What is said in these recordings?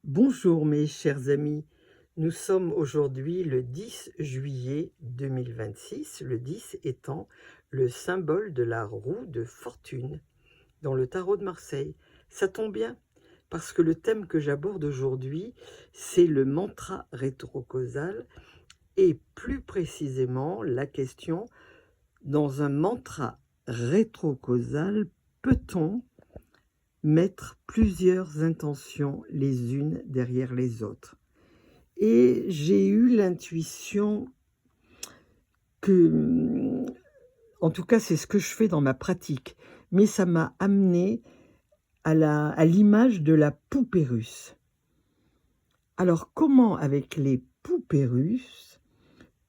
Bonjour mes chers amis, nous sommes aujourd'hui le 10 juillet 2026, le 10 étant le symbole de la roue de fortune dans le tarot de Marseille. Ça tombe bien parce que le thème que j'aborde aujourd'hui, c'est le mantra rétrocausal et plus précisément la question, dans un mantra rétrocausal, peut-on mettre plusieurs intentions les unes derrière les autres? Et j'ai eu l'intuition que, en tout cas, c'est ce que je fais dans ma pratique, mais ça m'a amené à l'image de la poupée russe. Alors, comment, avec les poupées russes,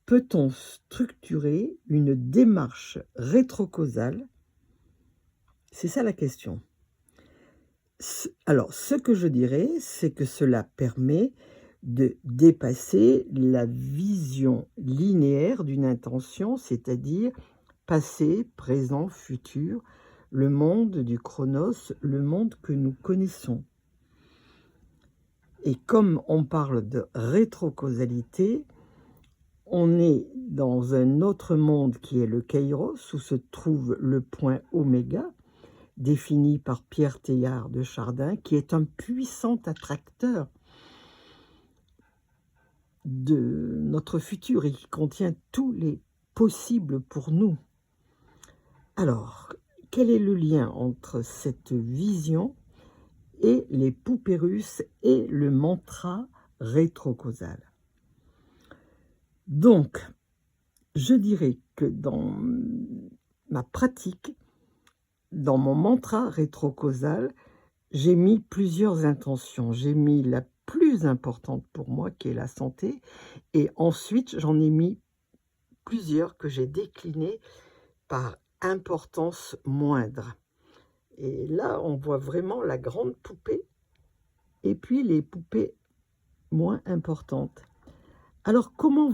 peut-on structurer une démarche rétrocausale? C'est ça la question. Alors, ce que je dirais, c'est que cela permet de dépasser la vision linéaire d'une intention, c'est-à-dire passé, présent, futur, le monde du chronos, le monde que nous connaissons. Et comme on parle de rétrocausalité, on est dans un autre monde qui est le Kairos, où se trouve le point oméga, défini par Pierre Teilhard de Chardin, qui est un puissant attracteur de notre futur et qui contient tous les possibles pour nous. Alors, quel est le lien entre cette vision et les poupées russes et le mantra rétrocausal? Donc, je dirais que dans ma pratique, dans mon mantra rétrocausal, j'ai mis plusieurs intentions. J'ai mis la plus importante pour moi, qui est la santé, et ensuite j'en ai mis plusieurs que j'ai déclinées par importance moindre. Et là, on voit vraiment la grande poupée et puis les poupées moins importantes. Alors, comment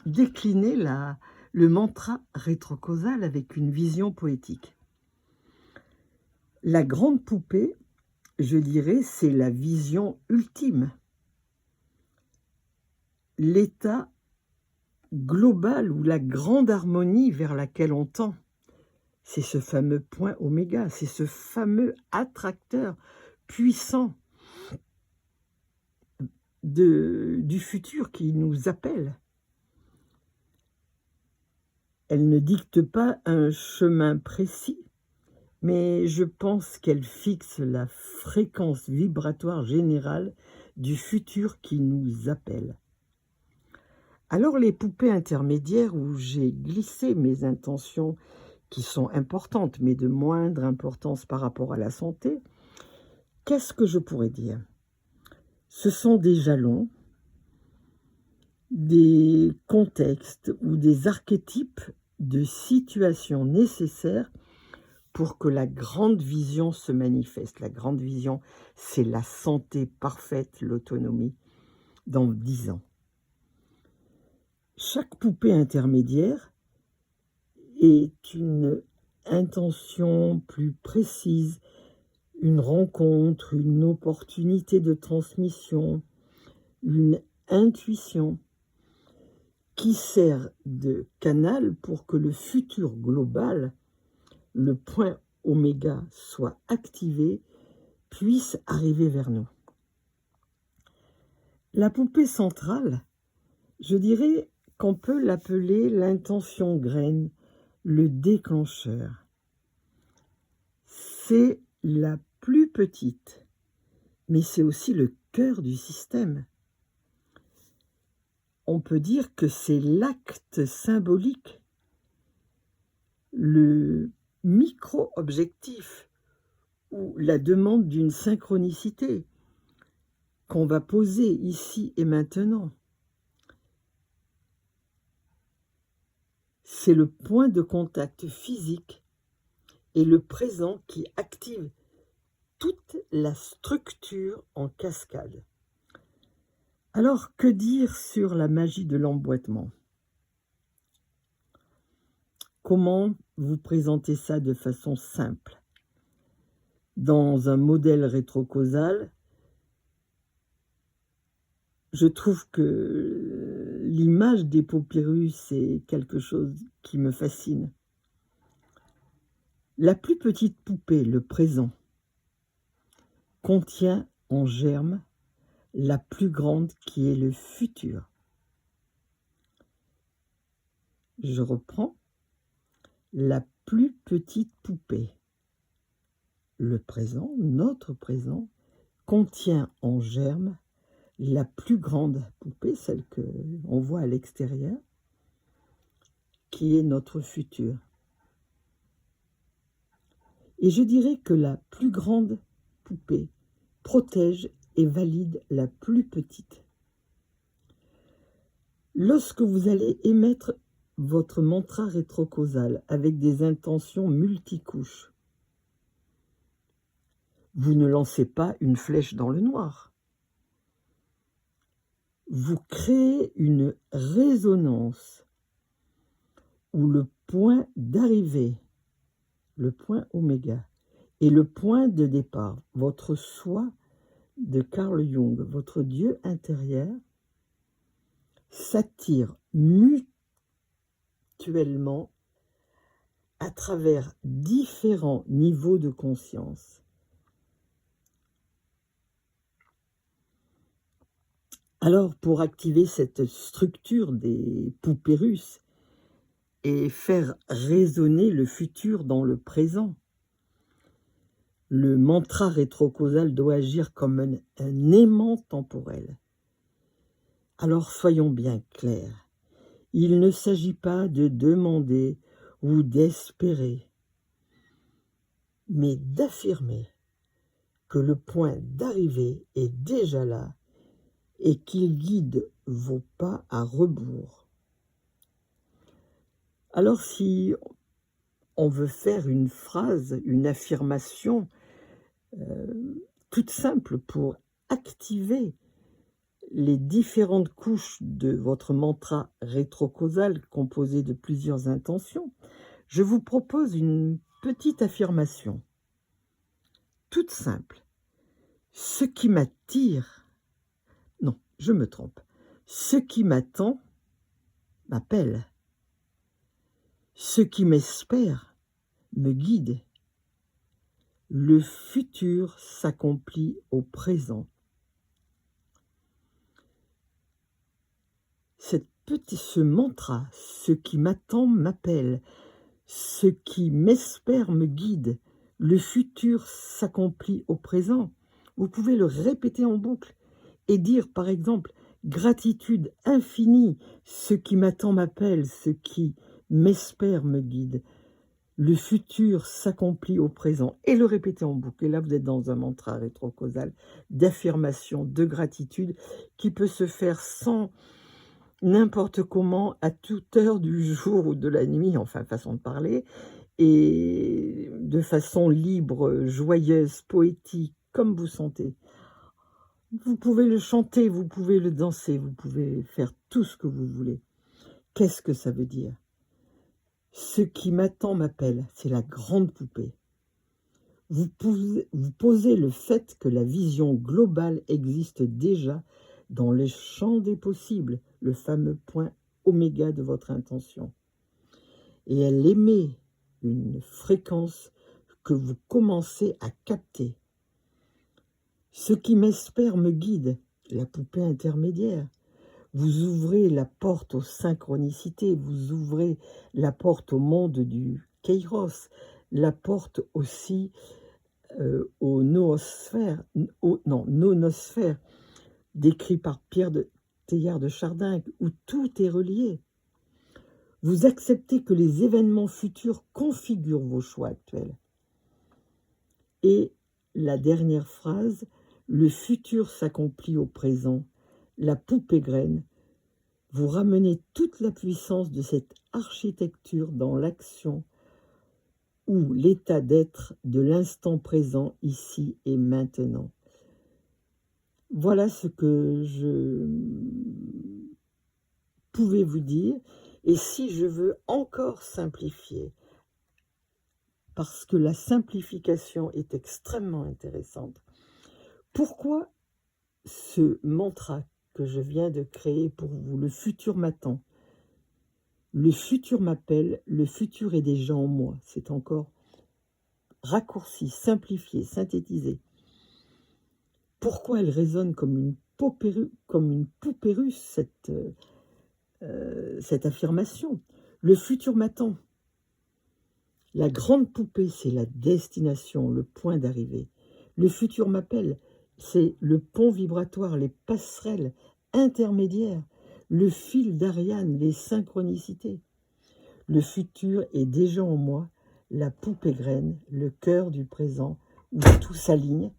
décliner le mantra rétrocausal avec une vision poétique? La grande poupée, je dirais, c'est la vision ultime, l'état global ou la grande harmonie vers laquelle on tend. C'est ce fameux point oméga, c'est ce fameux attracteur puissant du futur qui nous appelle. Elle ne dicte pas un chemin précis, mais je pense qu'elle fixe la fréquence vibratoire générale du futur qui nous appelle. Alors les poupées intermédiaires où j'ai glissé mes intentions qui sont importantes, mais de moindre importance par rapport à la santé, qu'est-ce que je pourrais dire? Ce sont des jalons, des contextes ou des archétypes de situations nécessaires pour que la grande vision se manifeste. La grande vision, c'est la santé parfaite, l'autonomie dans 10 ans. Chaque poupée intermédiaire est une intention plus précise, une rencontre, une opportunité de transmission, une intuition qui sert de canal pour que le futur global, le point oméga, soit activé, puisse arriver vers nous. La poupée centrale, je dirais qu'on peut l'appeler l'intention graine, le déclencheur. C'est la plus petite, mais c'est aussi le cœur du système. On peut dire que c'est l'acte symbolique, le micro-objectif ou la demande d'une synchronicité qu'on va poser ici et maintenant. C'est le point de contact physique et le présent qui active toute la structure en cascade. Alors, que dire sur la magie de l'emboîtement? Comment vous présenter ça de façon simple? Dans un modèle rétrocausal, Je trouve que l'image des papyrus est quelque chose qui me fascine. La plus petite poupée, le présent, contient en germe la plus grande qui est le futur. Je reprends. La plus petite poupée, le présent, notre présent, contient en germe la plus grande poupée, celle que on voit à l'extérieur, qui est notre futur. Et je dirais que la plus grande poupée protège et valide la plus petite. Lorsque vous allez émettre votre mantra rétrocausal avec des intentions multicouches, vous ne lancez pas une flèche dans le noir. Vous créez une résonance où le point d'arrivée, le point oméga, et le point de départ, votre soi de Carl Jung, votre Dieu intérieur, s'attirent mutuellement à travers différents niveaux de conscience. Alors, pour activer cette structure des poupées russes et faire résonner le futur dans le présent, le mantra rétrocausal doit agir comme un aimant temporel. Alors soyons bien clairs, il ne s'agit pas de demander ou d'espérer, mais d'affirmer que le point d'arrivée est déjà là et qu'il guide vos pas à rebours. Alors si on veut faire une phrase, une affirmation toute simple pour activer les différentes couches de votre mantra rétrocausal composé de plusieurs intentions, je vous propose une petite affirmation toute simple. Ce qui m'attire, non, je me trompe, ce qui m'attend m'appelle. Ce qui m'espère me guide. Le futur s'accomplit au présent. Ce mantra, ce qui m'attend m'appelle, ce qui m'espère me guide, le futur s'accomplit au présent. Vous pouvez le répéter en boucle et dire par exemple gratitude infinie, ce qui m'attend m'appelle, ce qui m'espère me guide. Le futur s'accomplit au présent et le répéter en boucle. Et là, vous êtes dans un mantra rétrocausal d'affirmation, de gratitude qui peut se faire sans n'importe comment, à toute heure du jour ou de la nuit, enfin façon de parler, et de façon libre, joyeuse, poétique, comme vous sentez. Vous pouvez le chanter, vous pouvez le danser, vous pouvez faire tout ce que vous voulez. Qu'est-ce que ça veut dire? Ce qui m'attend m'appelle, c'est la grande poupée. Vous posez le fait que la vision globale existe déjà dans les champs des possibles, le fameux point oméga de votre intention. Et elle émet une fréquence que vous commencez à capter. Ce qui m'espère me guide, la poupée intermédiaire. Vous ouvrez la porte aux synchronicités, vous ouvrez la porte au monde du Kairos, la porte aussi aux noosphères, nonosphères, décrit par Pierre de Teilhard de Chardin, où tout est relié. Vous acceptez que les événements futurs configurent vos choix actuels. Et la dernière phrase, le futur s'accomplit au présent, la poupée graine, vous ramenez toute la puissance de cette architecture dans l'action ou l'état d'être de l'instant présent, ici et maintenant. Voilà ce que je pouvais vous dire. Et si je veux encore simplifier, parce que la simplification est extrêmement intéressante, pourquoi ce mantra que je viens de créer pour vous. Le futur m'attend. Le futur m'appelle. Le futur est déjà en moi. C'est encore raccourci, simplifié, synthétisé. Pourquoi elle résonne comme une poupée russe, cette affirmation? Le futur m'attend. La grande poupée, c'est la destination, le point d'arrivée. Le futur m'appelle, c'est le pont vibratoire, les passerelles intermédiaires, le fil d'Ariane, les synchronicités. Le futur est déjà en moi, la poupée graine, le cœur du présent, où tout s'aligne,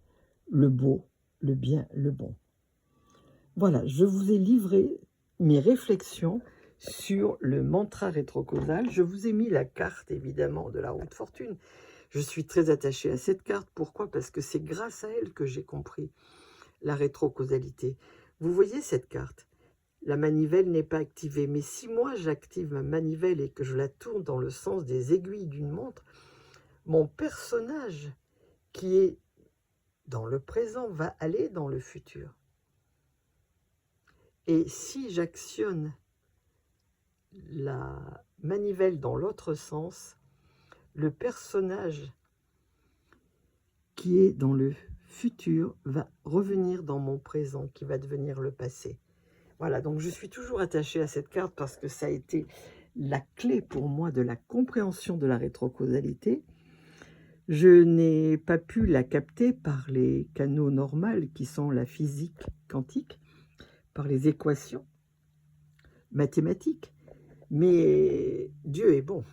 le beau, le bien, le bon. Voilà, je vous ai livré mes réflexions sur le mantra rétrocausal. Je vous ai mis la carte, évidemment, de la roue de fortune. Je suis très attachée à cette carte. Pourquoi? Parce que c'est grâce à elle que j'ai compris la rétrocausalité. Vous voyez cette carte? La manivelle n'est pas activée. Mais si moi, j'active ma manivelle et que je la tourne dans le sens des aiguilles d'une montre, mon personnage qui est dans le présent va aller dans le futur. Et si j'actionne la manivelle dans l'autre sens, le personnage qui est dans le futur va revenir dans mon présent, qui va devenir le passé. Voilà, donc je suis toujours attachée à cette carte parce que ça a été la clé pour moi de la compréhension de la rétrocausalité. Je n'ai pas pu la capter par les canaux normaux qui sont la physique quantique, par les équations mathématiques, mais Dieu est bon.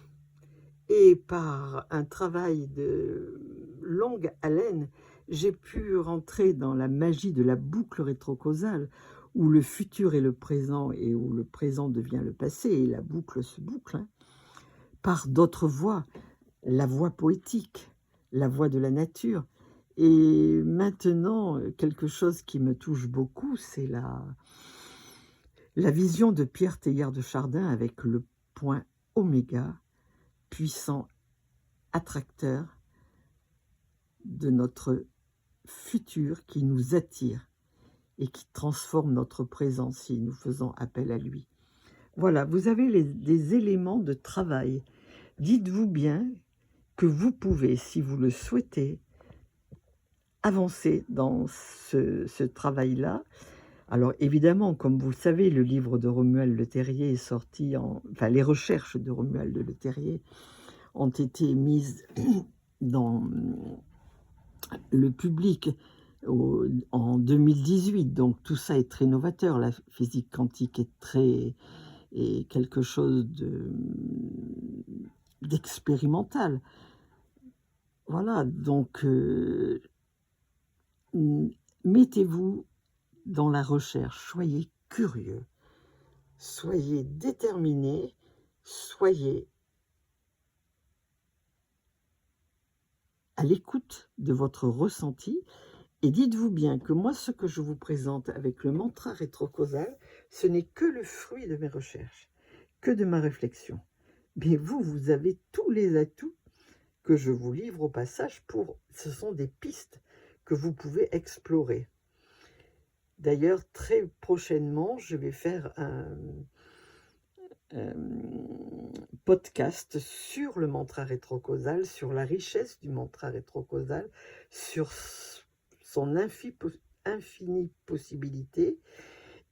Et par un travail de longue haleine, j'ai pu rentrer dans la magie de la boucle rétrocausale, où le futur est le présent et où le présent devient le passé, et la boucle se boucle, par d'autres voies, la voie poétique, la voie de la nature. Et maintenant, quelque chose qui me touche beaucoup, c'est la vision de Pierre Teilhard de Chardin avec le point oméga, puissant attracteur de notre futur qui nous attire et qui transforme notre présent si nous faisons appel à lui. Voilà, vous avez des éléments de travail. Dites-vous bien que vous pouvez, si vous le souhaitez, avancer dans ce travail-là. Alors évidemment, comme vous le savez, le livre de Romuald Le Terrier est sorti enfin les recherches de Romuald Le Terrier ont été mises dans le public en 2018, donc tout ça est très novateur. La physique quantique est quelque chose d'expérimental. Voilà, donc mettez-vous dans la recherche, soyez curieux, soyez déterminés, soyez à l'écoute de votre ressenti et dites-vous bien que moi, ce que je vous présente avec le mantra rétrocausal, ce n'est que le fruit de mes recherches, que de ma réflexion. Mais vous, vous avez tous les atouts que je vous livre au passage ce sont des pistes que vous pouvez explorer. D'ailleurs, très prochainement, je vais faire un podcast sur le mantra rétrocausal, sur la richesse du mantra rétrocausal, sur son infinie possibilité,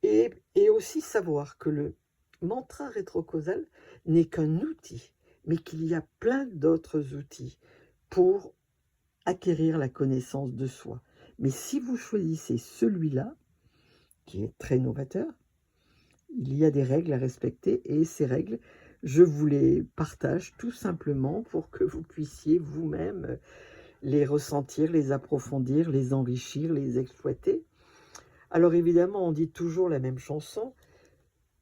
et aussi savoir que le mantra rétrocausal n'est qu'un outil, mais qu'il y a plein d'autres outils pour acquérir la connaissance de soi. Mais si vous choisissez celui-là, qui est très novateur, il y a des règles à respecter et ces règles, je vous les partage tout simplement pour que vous puissiez vous-même les ressentir, les approfondir, les enrichir, les exploiter. Alors évidemment, on dit toujours la même chanson.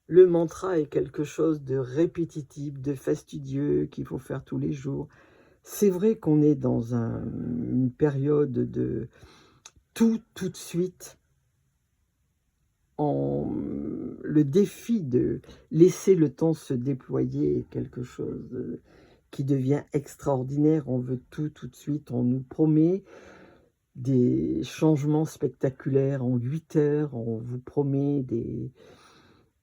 Le mantra est quelque chose de répétitif, de fastidieux, qu'il faut faire tous les jours. C'est vrai qu'on est dans une période de tout de suite. Le défi de laisser le temps se déployer est quelque chose qui devient extraordinaire. On veut tout de suite, on nous promet des changements spectaculaires en 8 heures. On vous promet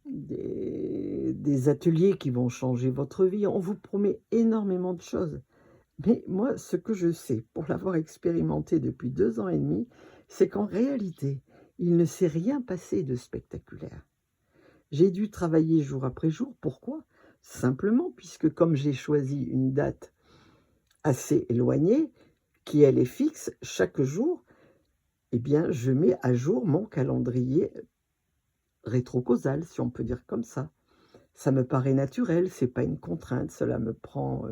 des ateliers qui vont changer votre vie. On vous promet énormément de choses. Mais moi, ce que je sais, pour l'avoir expérimenté depuis 2 ans et demi, c'est qu'en réalité, il ne s'est rien passé de spectaculaire. J'ai dû travailler jour après jour. Pourquoi? Simplement puisque comme j'ai choisi une date assez éloignée, qui elle est fixe, chaque jour, eh bien, je mets à jour mon calendrier rétrocausal, si on peut dire comme ça. Ça me paraît naturel, c'est pas une contrainte, cela me prend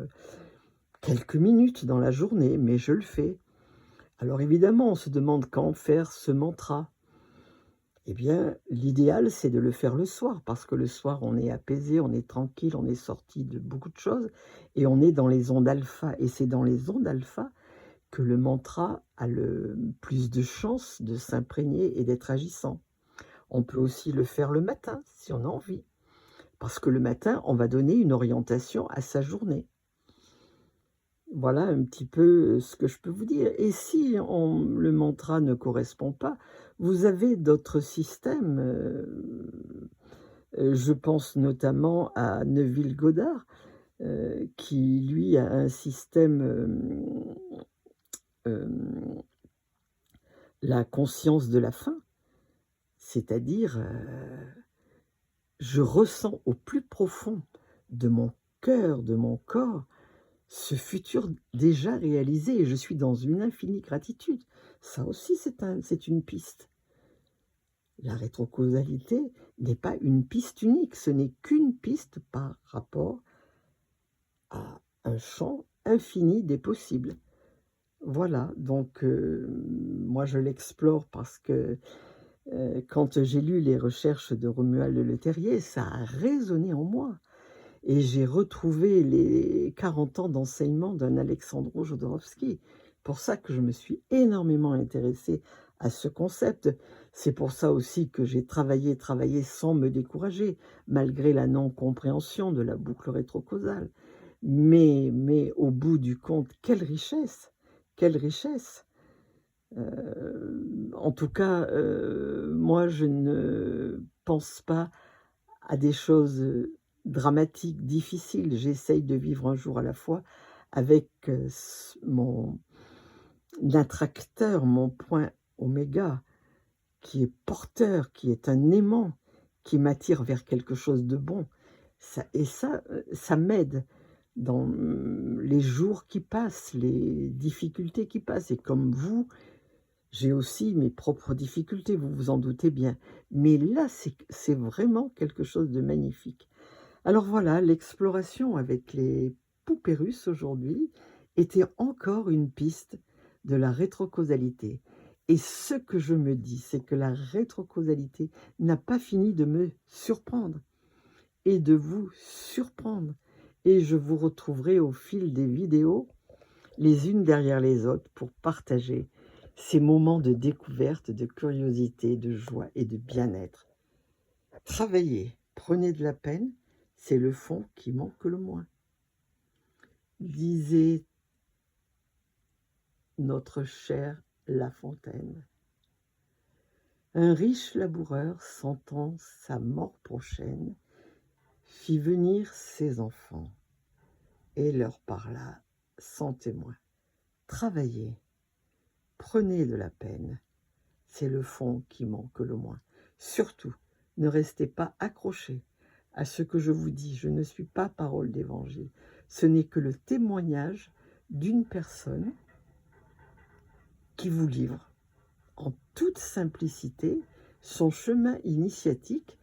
quelques minutes dans la journée, mais je le fais. Alors évidemment, on se demande quand faire ce mantra. Eh bien, l'idéal, c'est de le faire le soir, parce que le soir, on est apaisé, on est tranquille, on est sorti de beaucoup de choses, et on est dans les ondes alpha. Et c'est dans les ondes alpha que le mantra a le plus de chances de s'imprégner et d'être agissant. On peut aussi le faire le matin, si on a envie, parce que le matin, on va donner une orientation à sa journée. Voilà un petit peu ce que je peux vous dire. Et si le mantra ne correspond pas, vous avez d'autres systèmes. Je pense notamment à Neville Goddard, qui lui a un système, la conscience de la fin, c'est-à-dire, je ressens au plus profond de mon cœur, de mon corps, ce futur déjà réalisé et je suis dans une infinie gratitude. Ça aussi, c'est une piste. La rétrocausalité n'est pas une piste unique, ce n'est qu'une piste par rapport à un champ infini des possibles. Voilà, donc moi je l'explore parce que quand j'ai lu les recherches de Romuald Le Terrier, ça a résonné en moi. Et j'ai retrouvé les 40 ans d'enseignement d'un Alexandro Jodorowsky. Pour ça que je me suis énormément intéressée à ce concept. C'est pour ça aussi que j'ai travaillé sans me décourager, malgré la non-compréhension de la boucle rétrocausale. Mais au bout du compte, quelle richesse! Quelle richesse! En tout cas, moi je ne pense pas à des choses dramatiques, difficiles. J'essaye de vivre un jour à la fois avec mon attracteur, mon point oméga, qui est porteur, qui est un aimant, qui m'attire vers quelque chose de bon. Ça m'aide dans les jours qui passent, les difficultés qui passent. Et comme vous, j'ai aussi mes propres difficultés, vous vous en doutez bien. Mais là, c'est vraiment quelque chose de magnifique. Alors voilà, l'exploration avec les poupées russes aujourd'hui était encore une piste de la rétrocausalité. Et ce que je me dis, c'est que la rétrocausalité n'a pas fini de me surprendre et de vous surprendre. Et je vous retrouverai au fil des vidéos, les unes derrière les autres, pour partager ces moments de découverte, de curiosité, de joie et de bien-être. Travaillez, prenez de la peine, c'est le fond qui manque le moins. Disait notre cher La Fontaine. Un riche laboureur, sentant sa mort prochaine, fit venir ses enfants et leur parla sans témoin. Travaillez, prenez de la peine, c'est le fond qui manque le moins. Surtout, ne restez pas accrochés à ce que je vous dis. Je ne suis pas parole d'évangile. Ce n'est que le témoignage d'une personne qui vous livre en toute simplicité son chemin initiatique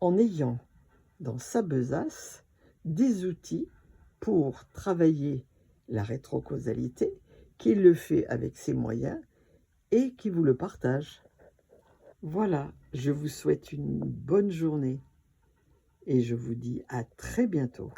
en ayant dans sa besace des outils pour travailler la rétrocausalité, qu'il le fait avec ses moyens et qui vous le partage. Voilà, je vous souhaite une bonne journée et je vous dis à très bientôt.